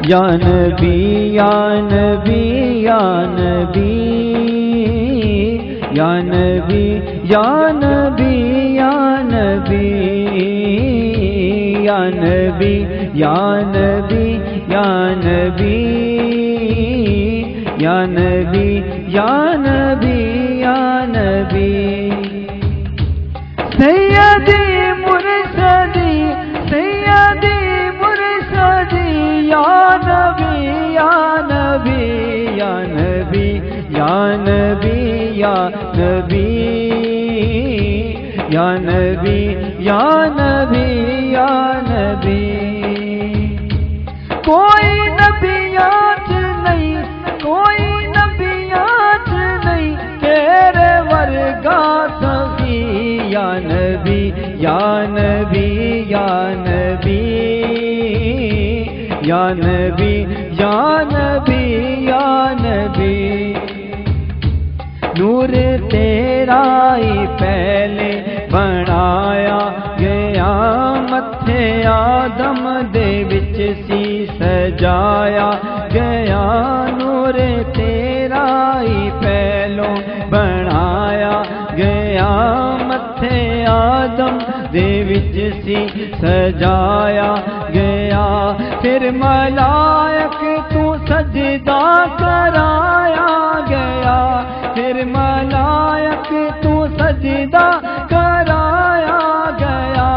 یا نبی یا نبی یا نبی یا نبی یا نبی یا نبی یا نبی یا نبی یا نبی یا نبی یا نبی یا نبی سیدی مرشدی سیدی مرشدی یا نبی یا نبی یا نبی یا نبی یا نبی یا نبی یا نبی یا نبی کوئی نبیات نہیں کوئی نبیات نہیں تیرے ورگا سخی یا نبی یا نبی یا نبی یا نبی یا نبی یا نبی نور تیرا ہی پہلے بنایا گیا متھے آدم دے وچ سی سجایا گیا نور تیرا ہی پہلو بنایا گیا متھے آدم دے وچ سی سجایا گیا پھر ملائک تو سجدہ کرایا گیا پھر ملائک تو سجدہ کرایا گیا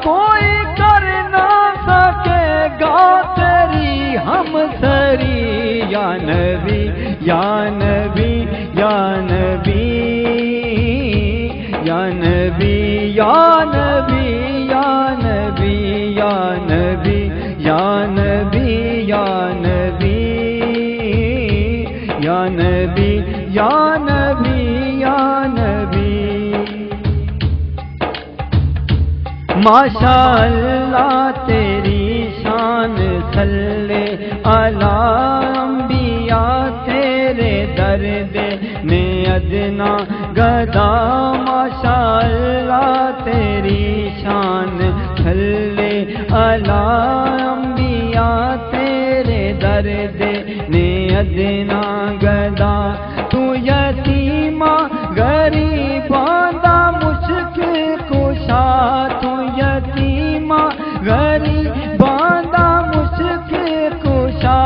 کوئی کر نہ سکے گا تیری ہم سری یا نبی یا نبی یا نبی یا نبی یا نبی یا نبی یا نبی یا نبی یا نبی یا نبی یا نبی یا نبی ماشاء اللہ تیری شان صلی علی انبیاء تیرے درد میں ادنا گدا ماشاء اللہ تیری شان صلی علی انبیاء تیرے درد میں ادنا گدا تو یتیمہ غریباں دا مشکل کشا تو یتیمہ غریباں دا مشکل کشا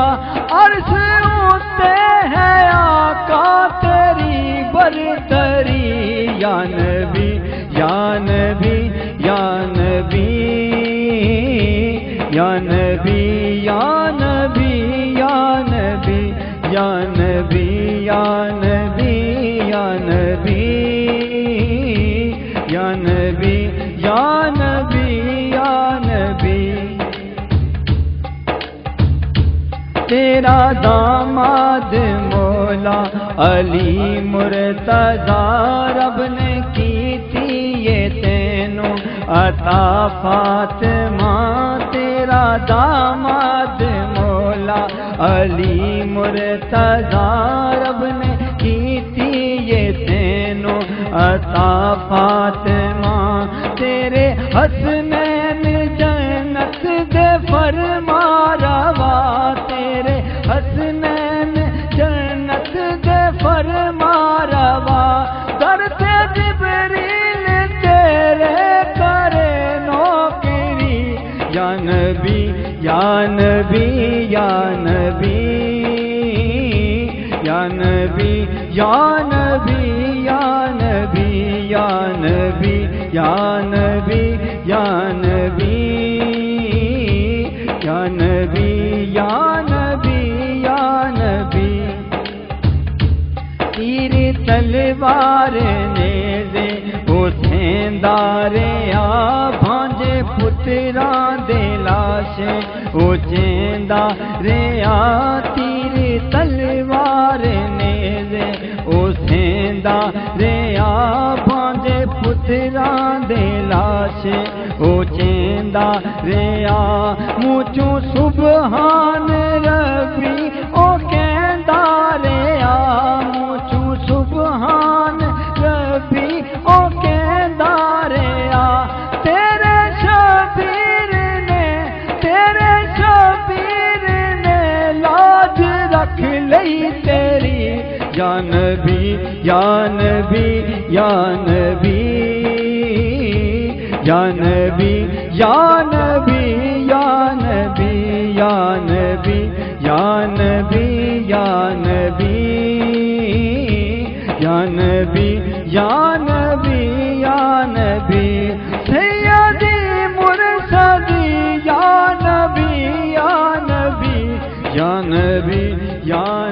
عرش اتے ہے آقا تیری برتری یا نبی یا نبی یا نبی یا نبی یا نبی یا نبی یا نبی یا نبی یا نبی یا نبی یا نبی یا نبی تیرا داماد مولا علی مرتضیٰ رب نے کی تھی یہ تینوں عطا فاطمہ تیرا داماد مولا علی مرتضیٰ رب نے کی تھی یہ تینوں عطا فاطمہ تیرے حسنین جنت دے فرما روا تیرے حسنین جنت دے فرما روا در تے جبریل تیرے کرے نوکری یا نبی یا نبی یا نبی یا نبی یا نبی یا نبی یا نبی یا نبی یا نبی یا نبی یا نبی یا نبی تیر تلوار نیزے حسین داریا بھانجے پتراں دے لاشے اچیندا ریا تیر تلوار نیزے حسین داریا بھانجے پتراں دے لاشے اچیندا ریا مجھوں سبحان ربی او کہندا ریا مجھوں سبحان ربی او کہندا ریا تیرے شبیر نے نبی یا نبی یا نبی یا نبی یا نبی یا نبی یا نبی یا نبی یا نبی یا نبی یا نبی یا نبی سیدی مرسدی یا نبی یا نبی یا نبی یا